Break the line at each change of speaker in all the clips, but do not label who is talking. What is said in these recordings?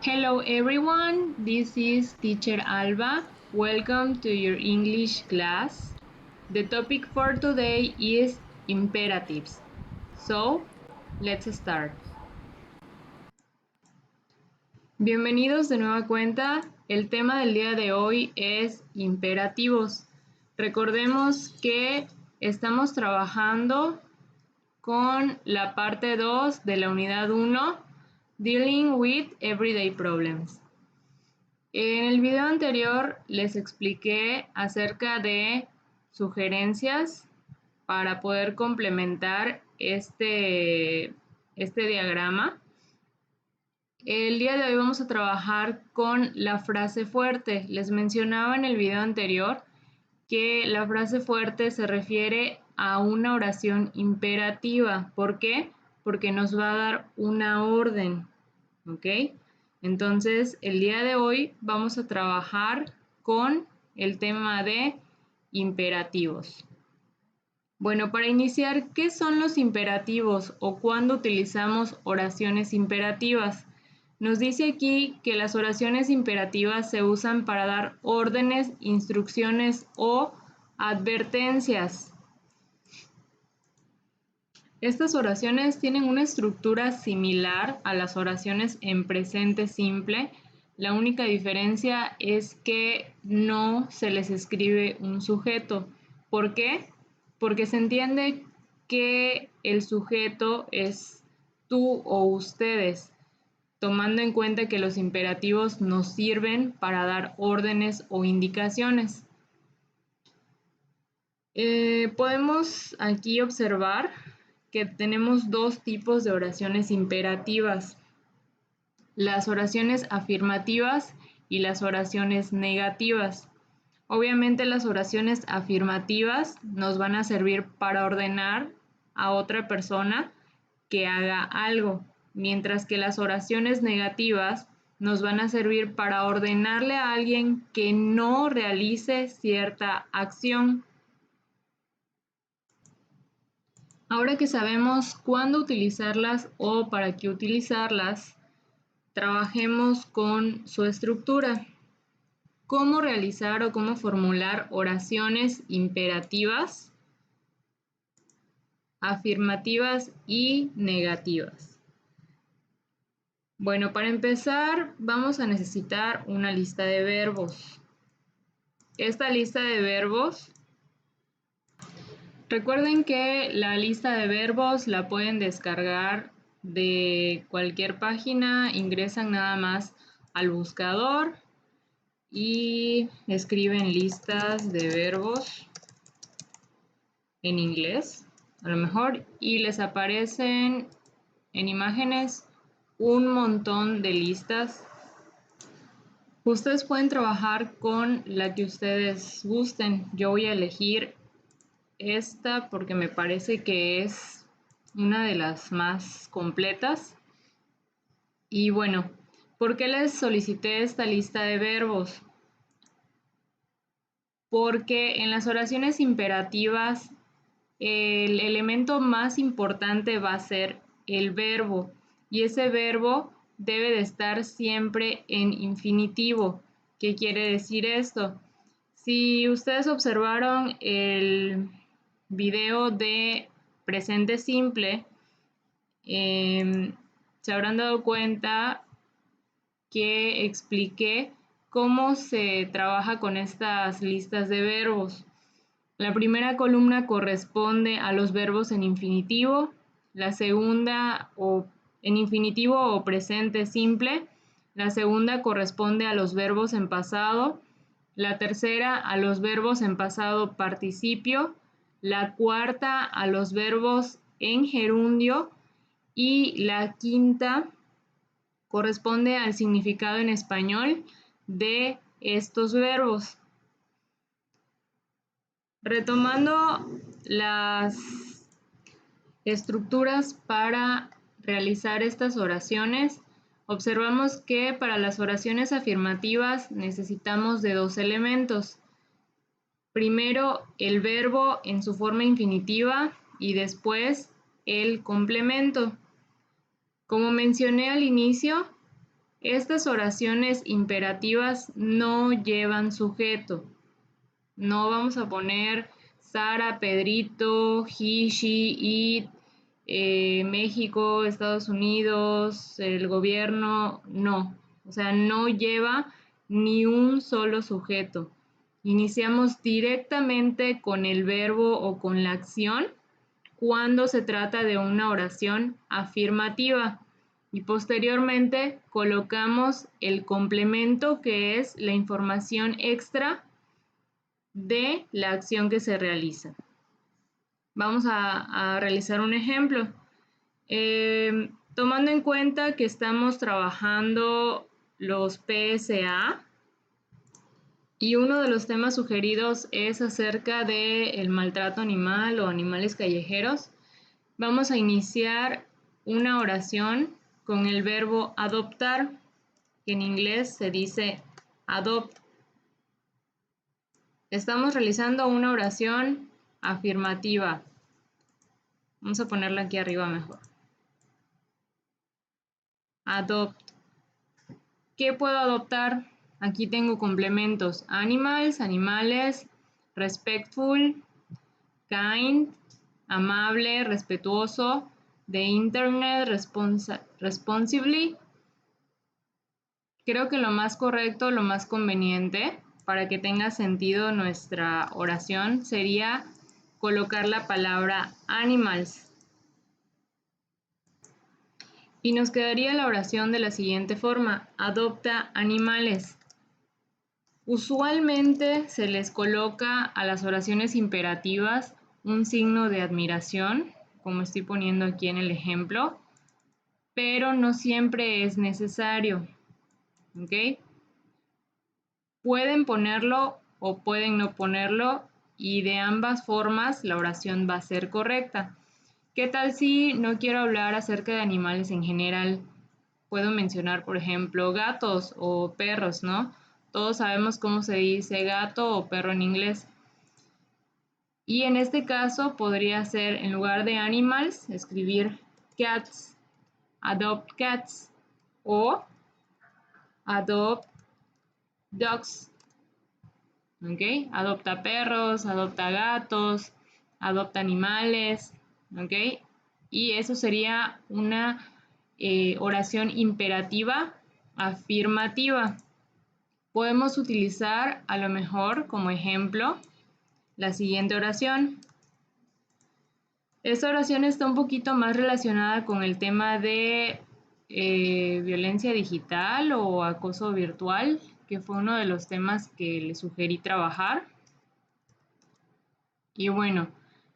Hello everyone, this is teacher Alba. Welcome to your English class. The topic for today is imperatives. So, let's start. Bienvenidos de nueva cuenta. El tema del día de hoy es imperativos. Recordemos que estamos trabajando con la parte 2 de la unidad 1, Dealing with Everyday Problems. En el video anterior les expliqué acerca de sugerencias para poder complementar este diagrama. El día de hoy vamos a trabajar con la frase fuerte. Les mencionaba en el video anterior que la frase fuerte se refiere a una oración imperativa. ¿Por qué? Porque nos va a dar una orden, ¿ok? Entonces, el día de hoy vamos a trabajar con el tema de imperativos. Bueno, para iniciar, ¿qué son los imperativos o cuándo utilizamos oraciones imperativas? Nos dice aquí que las oraciones imperativas se usan para dar órdenes, instrucciones o advertencias. Estas oraciones tienen una estructura similar a las oraciones en presente simple. La única diferencia es que no se les escribe un sujeto. ¿Por qué? Porque se entiende que el sujeto es tú o ustedes, tomando en cuenta que los imperativos nos sirven para dar órdenes o indicaciones. Podemos aquí observar que tenemos dos tipos de oraciones imperativas: las oraciones afirmativas y las oraciones negativas. Obviamente las oraciones afirmativas nos van a servir para ordenar a otra persona que haga algo, mientras que las oraciones negativas nos van a servir para ordenarle a alguien que no realice cierta acción. Ahora que sabemos cuándo utilizarlas o para qué utilizarlas, trabajemos con su estructura. ¿Cómo realizar o cómo formular oraciones imperativas, afirmativas y negativas? Bueno, para empezar vamos a necesitar una lista de verbos. Esta lista de verbos, recuerden que la lista de verbos la pueden descargar de cualquier página, ingresan nada más al buscador y escriben listas de verbos en inglés, a lo mejor, y les aparecen en imágenes un montón de listas. Ustedes pueden trabajar con la que ustedes gusten. Yo voy a elegir esta porque me parece que es una de las más completas. Y bueno, ¿por qué les solicité esta lista de verbos? Porque en las oraciones imperativas el elemento más importante va a ser el verbo, y ese verbo debe de estar siempre en infinitivo. ¿Qué quiere decir esto? Si ustedes observaron el video de presente simple, se habrán dado cuenta que expliqué cómo se trabaja con estas listas de verbos. La primera columna corresponde a los verbos en infinitivo, la segunda en infinitivo o presente simple, la segunda corresponde a los verbos en pasado, la tercera a los verbos en pasado participio, la cuarta a los verbos en gerundio y la quinta corresponde al significado en español de estos verbos. Retomando las estructuras para realizar estas oraciones, observamos que para las oraciones afirmativas necesitamos de dos elementos. Primero, el verbo en su forma infinitiva y después el complemento. Como mencioné al inicio, Estas oraciones imperativas no llevan sujeto. No vamos a poner Sara, Pedrito, he, she, it, México, Estados Unidos, el gobierno, no. O sea, no lleva ni un solo sujeto. Iniciamos directamente con el verbo o con la acción cuando se trata de una oración afirmativa y posteriormente colocamos el complemento, que es la información extra de la acción que se realiza. Vamos a realizar un ejemplo. Tomando en cuenta que estamos trabajando los PSA y uno de los temas sugeridos es acerca del maltrato animal o animales callejeros, vamos a iniciar una oración con el verbo adoptar, que en inglés se dice adopt. Estamos realizando una oración afirmativa. Vamos a ponerla aquí arriba mejor. Adopt. ¿Qué puedo adoptar? Aquí tengo complementos. Animals, animales, respectful, kind, amable, respetuoso, the internet, responsibly. Creo que lo más correcto, lo más conveniente para que tenga sentido nuestra oración sería colocar la palabra animals. Y nos quedaría la oración de la siguiente forma: adopta animales. Usualmente se les coloca a las oraciones imperativas un signo de admiración, como estoy poniendo aquí en el ejemplo, pero no siempre es necesario. ¿Ok? Pueden ponerlo o pueden no ponerlo, y de ambas formas la oración va a ser correcta. ¿Qué tal si no quiero hablar acerca de animales en general? Puedo mencionar, por ejemplo, gatos o perros, ¿no? Todos sabemos cómo se dice gato o perro en inglés. Y en este caso podría ser, en lugar de animals, escribir cats, adopt cats, o adopt dogs. ¿Ok? Adopta perros, adopta gatos, adopta animales. ¿Ok? Y eso sería una oración imperativa afirmativa. Podemos utilizar a lo mejor como ejemplo la siguiente oración. Esta oración está un poquito más relacionada con el tema de violencia digital o acoso virtual, que fue uno de los temas que le sugerí trabajar. Y bueno,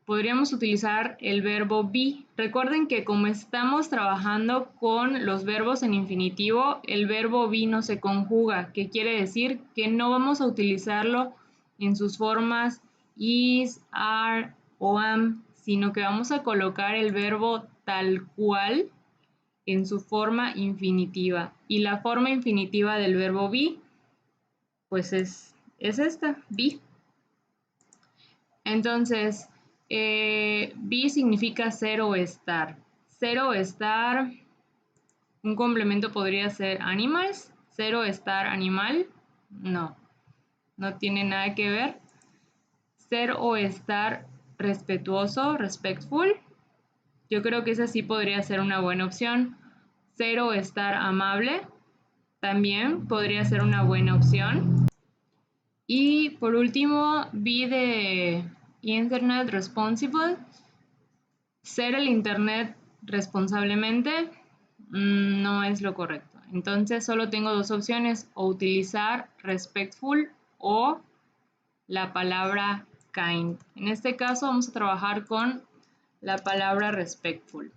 podríamos utilizar el verbo be. Recuerden que como estamos trabajando con los verbos en infinitivo, el verbo be no se conjuga, que quiere decir que no vamos a utilizarlo en sus formas is, are o am, sino que vamos a colocar el verbo tal cual en su forma infinitiva. Y la forma infinitiva del verbo be, pues es esta, be. Entonces, be significa ser o estar. Ser o estar, un complemento podría ser animals. Ser o estar animal, no, no tiene nada que ver. Ser o estar respetuoso, respectful, yo creo que esa sí podría ser una buena opción. Ser o estar amable, también podría ser una buena opción. Y por último, be de internet responsible. Ser el internet responsablemente no es lo correcto. Entonces solo tengo dos opciones: o utilizar respectful o la palabra kind. En este caso vamos a trabajar con la palabra respectful.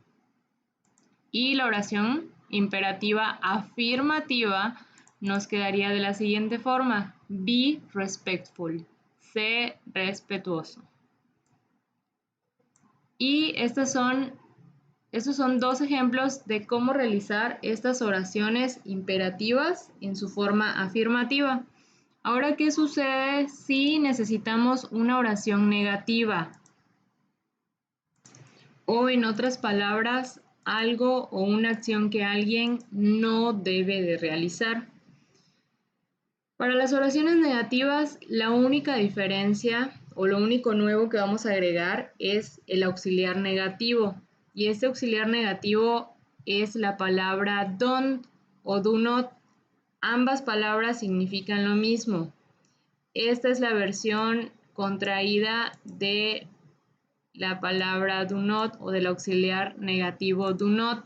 Y la oración imperativa afirmativa nos quedaría de la siguiente forma: be respectful, sé respetuoso. Y estos son dos ejemplos de cómo realizar estas oraciones imperativas en su forma afirmativa. Ahora, ¿qué sucede si necesitamos una oración negativa? O en otras palabras, algo o una acción que alguien no debe de realizar. Para las oraciones negativas, la única diferencia o lo único nuevo que vamos a agregar es el auxiliar negativo. Y este auxiliar negativo es la palabra don't o do not. Ambas palabras significan lo mismo. Esta es la versión contraída de la palabra do not o del auxiliar negativo do not.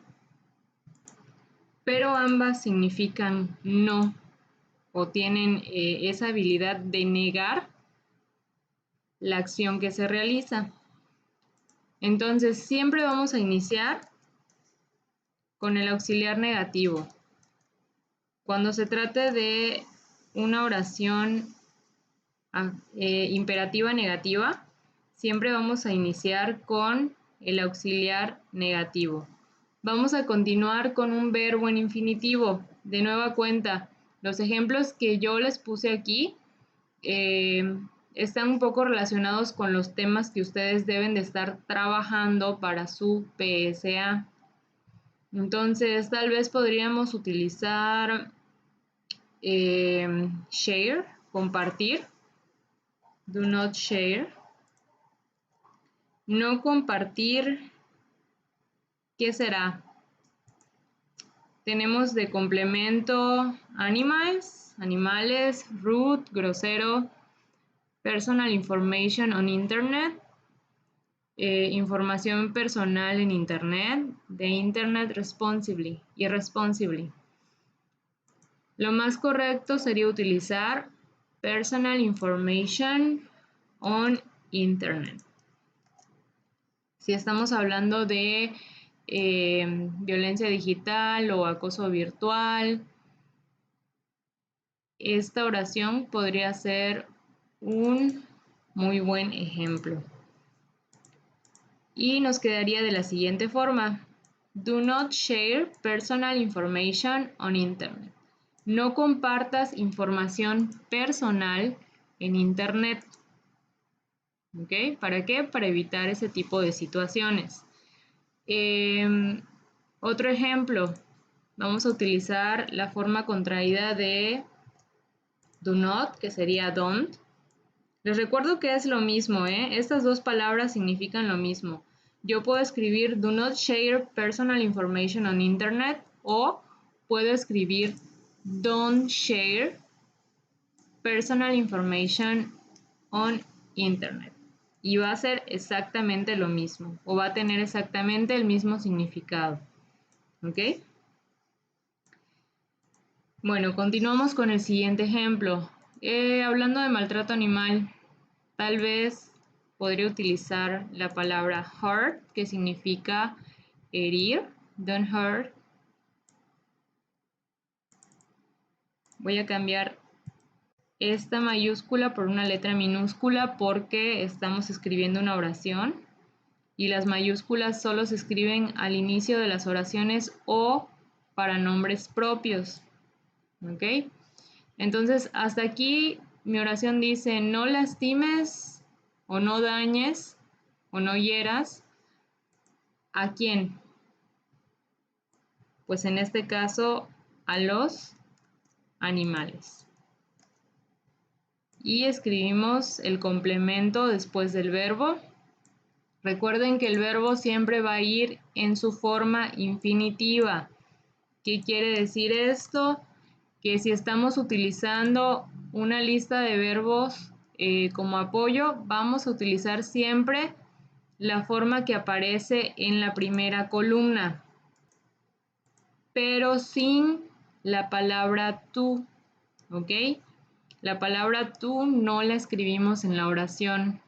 Pero ambas significan no o tienen esa habilidad de negar la acción que se realiza. Entonces, siempre vamos a iniciar con el auxiliar negativo. Cuando se trate de una oración imperativa negativa, siempre vamos a iniciar con el auxiliar negativo. Vamos a continuar con un verbo en infinitivo. De nueva cuenta, los ejemplos que yo les puse aquí están un poco relacionados con los temas que ustedes deben de estar trabajando para su PSA. Entonces, tal vez podríamos utilizar share, compartir. Do not share. No compartir, ¿qué será? Tenemos de complemento animals, animales, rude, grosero, personal information on internet, información personal en internet, the internet responsibly, irresponsibly. Lo más correcto sería utilizar personal information on internet. Si estamos hablando de violencia digital o acoso virtual, esta oración podría ser un muy buen ejemplo. Y nos quedaría de la siguiente forma. Do not share personal information on internet. No compartas información personal en internet. ¿Ok? ¿Para qué? Para evitar ese tipo de situaciones. Otro ejemplo. Vamos a utilizar la forma contraída de do not, que sería don't. Les recuerdo que es lo mismo, ¿eh? Estas dos palabras significan lo mismo. Yo puedo escribir do not share personal information on internet o puedo escribir don't share personal information on internet. Y va a ser exactamente lo mismo o va a tener exactamente el mismo significado. ¿Ok? Bueno, continuamos con el siguiente ejemplo. Hablando de maltrato animal, tal vez podría utilizar la palabra hurt, que significa herir. Don't hurt. Voy a cambiar esta mayúscula por una letra minúscula porque estamos escribiendo una oración y las mayúsculas solo se escriben al inicio de las oraciones o para nombres propios. ¿Ok? Entonces, hasta aquí mi oración dice: no lastimes o no dañes o no hieras. ¿A quién? Pues en este caso, a los animales. Y escribimos el complemento después del verbo. Recuerden que el verbo siempre va a ir en su forma infinitiva. ¿Qué quiere decir esto? Que si estamos utilizando una lista de verbos como apoyo, vamos a utilizar siempre la forma que aparece en la primera columna, pero sin la palabra tú, ¿ok? La palabra tú no la escribimos en la oración,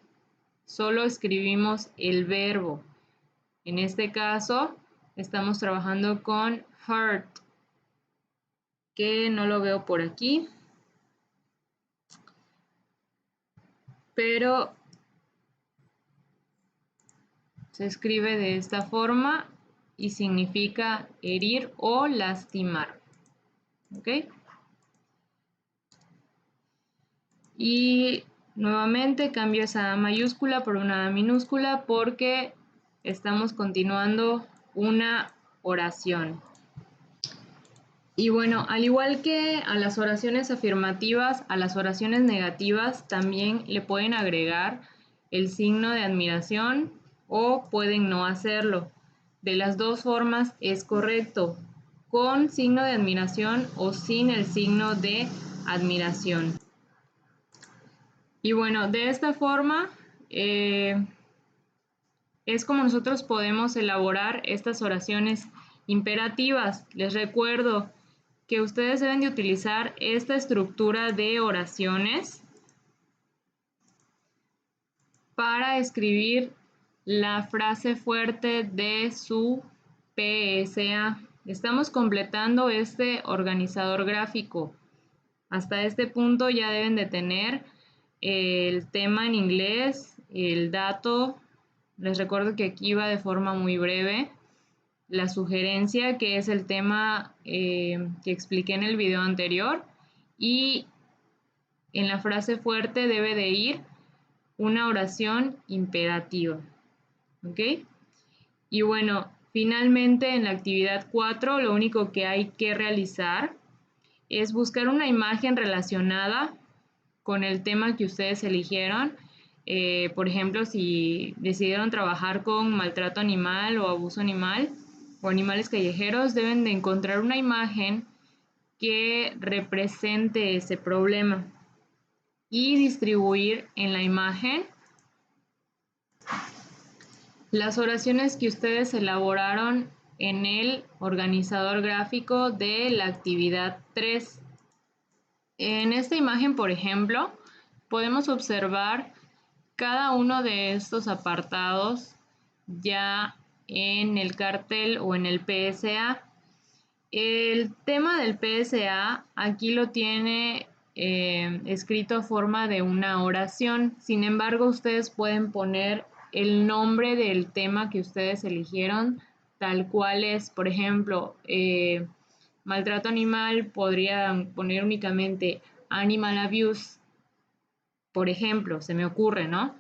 solo escribimos el verbo. En este caso, estamos trabajando con hurt, que no lo veo por aquí, pero se escribe de esta forma y significa herir o lastimar. ¿Ok? Y nuevamente cambio esa mayúscula por una minúscula porque estamos continuando una oración. Y bueno, al igual que a las oraciones afirmativas, a las oraciones negativas también le pueden agregar el signo de admiración o pueden no hacerlo. De las dos formas es correcto, con signo de admiración o sin el signo de admiración. Y bueno, de esta forma es como nosotros podemos elaborar estas oraciones imperativas. Les recuerdo que ustedes deben de utilizar esta estructura de oraciones para escribir la frase fuerte de su PSA. Estamos completando este organizador gráfico. Hasta este punto ya deben de tener el tema en inglés, el dato. Les recuerdo que aquí va de forma muy breve. La sugerencia, que es el tema que expliqué en el video anterior, y en la frase fuerte debe de ir una oración imperativa, ¿ok? Y bueno, finalmente en la actividad 4 lo único que hay que realizar es buscar una imagen relacionada con el tema que ustedes eligieron. Por ejemplo, si decidieron trabajar con maltrato animal o abuso animal, o animales callejeros, deben de encontrar una imagen que represente ese problema y distribuir en la imagen las oraciones que ustedes elaboraron en el organizador gráfico de la actividad 3. En esta imagen, por ejemplo, podemos observar cada uno de estos apartados ya en el cartel o en el PSA. El tema del PSA aquí lo tiene escrito a forma de una oración. Sin embargo, ustedes pueden poner el nombre del tema que ustedes eligieron tal cual es. Por ejemplo, maltrato animal, podrían poner únicamente animal abuse. Por ejemplo, se me ocurre, ¿no?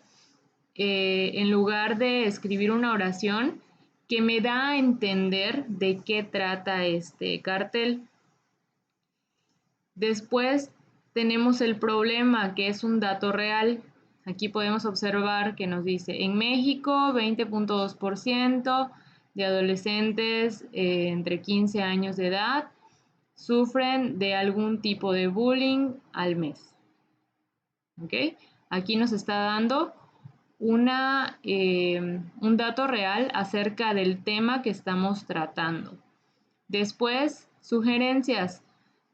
En lugar de escribir una oración que me da a entender de qué trata este cartel. Después tenemos el problema, que es un dato real. Aquí podemos observar que nos dice, en México 20.2% de adolescentes entre 15 años de edad sufren de algún tipo de bullying al mes. ¿Ok? Aquí nos está dando un dato real acerca del tema que estamos tratando. Después, sugerencias.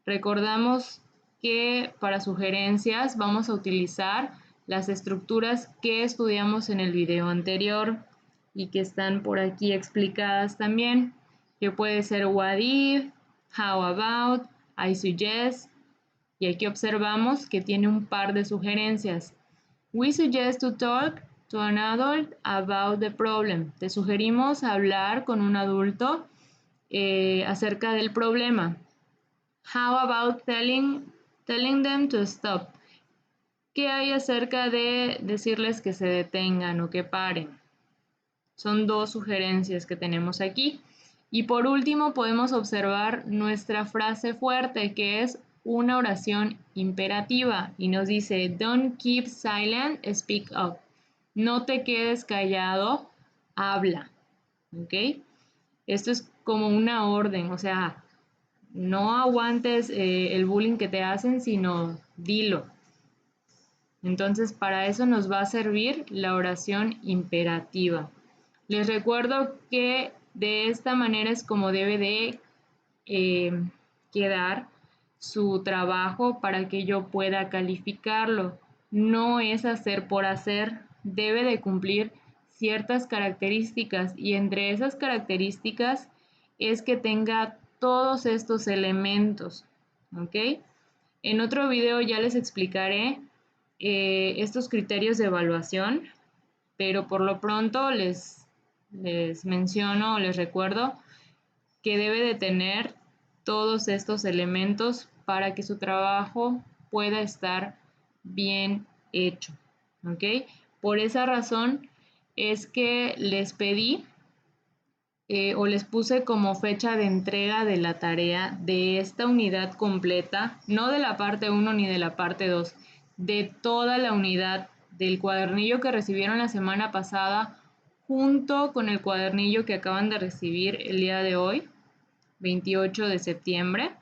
Recordamos que para sugerencias vamos a utilizar las estructuras que estudiamos en el video anterior y que están por aquí explicadas también, que puede ser what if, how about, I suggest, y aquí observamos que tiene un par de sugerencias. We suggest to talk to an adult about the problem. Te sugerimos hablar con un adulto acerca del problema. How about telling them to stop? ¿Qué hay acerca de decirles que se detengan o que paren? Son dos sugerencias que tenemos aquí. Y por último podemos observar nuestra frase fuerte, que es una oración imperativa y nos dice don't keep silent, speak up. No te quedes callado, habla. ¿Ok? Esto es como una orden, o sea, no aguantes el bullying que te hacen, sino dilo. Entonces, para eso nos va a servir la oración imperativa. Les recuerdo que de esta manera es como debe de quedar su trabajo para que yo pueda calificarlo. No es hacer por hacer, debe de cumplir ciertas características y entre esas características es que tenga todos estos elementos, ¿ok? En otro video ya les explicaré estos criterios de evaluación, pero por lo pronto les menciono, les recuerdo que debe de tener todos estos elementos para que su trabajo pueda estar bien hecho, ¿ok? Por esa razón es que les pedí o les puse como fecha de entrega de la tarea de esta unidad completa, no de la parte 1 ni de la parte 2, de toda la unidad del cuadernillo que recibieron la semana pasada, junto con el cuadernillo que acaban de recibir el día de hoy, 28 de septiembre,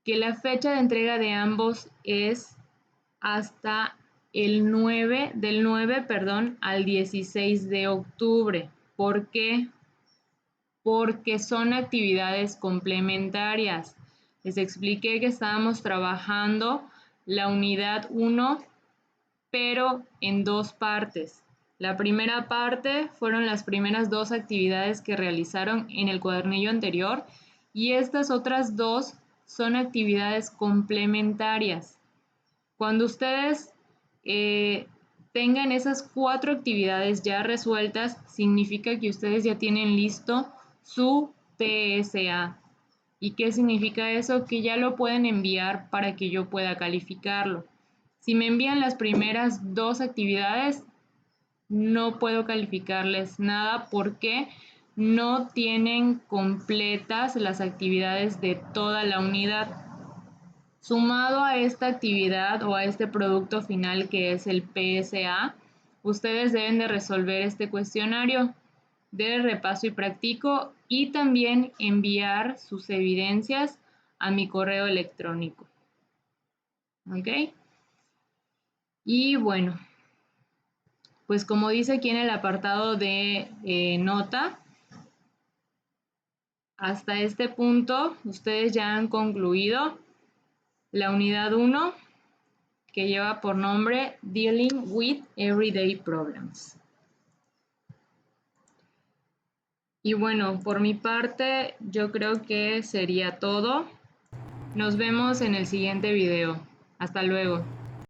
que la fecha de entrega de ambos es hasta el 9, del 9, perdón, al 16 de octubre. ¿Por qué? Porque son actividades complementarias. Les expliqué que estábamos trabajando la unidad 1, pero en dos partes. La primera parte fueron las primeras dos actividades que realizaron en el cuadernillo anterior y estas otras dos son actividades complementarias. Cuando ustedes tengan esas 4 actividades ya resueltas, significa que ustedes ya tienen listo su PSA. ¿Y qué significa eso? Que ya lo pueden enviar para que yo pueda calificarlo. Si me envían las primeras 2 actividades, no puedo calificarles nada porque no tienen completas las actividades de toda la unidad. Sumado a esta actividad o a este producto final que es el PSA, ustedes deben de resolver este cuestionario de repaso y practico y también enviar sus evidencias a mi correo electrónico. ¿Ok? Y bueno, pues como dice aquí en el apartado de nota, hasta este punto ustedes ya han concluido la unidad 1, que lleva por nombre Dealing with Everyday Problems. Y bueno, por mi parte, yo creo que sería todo. Nos vemos en el siguiente video. Hasta luego.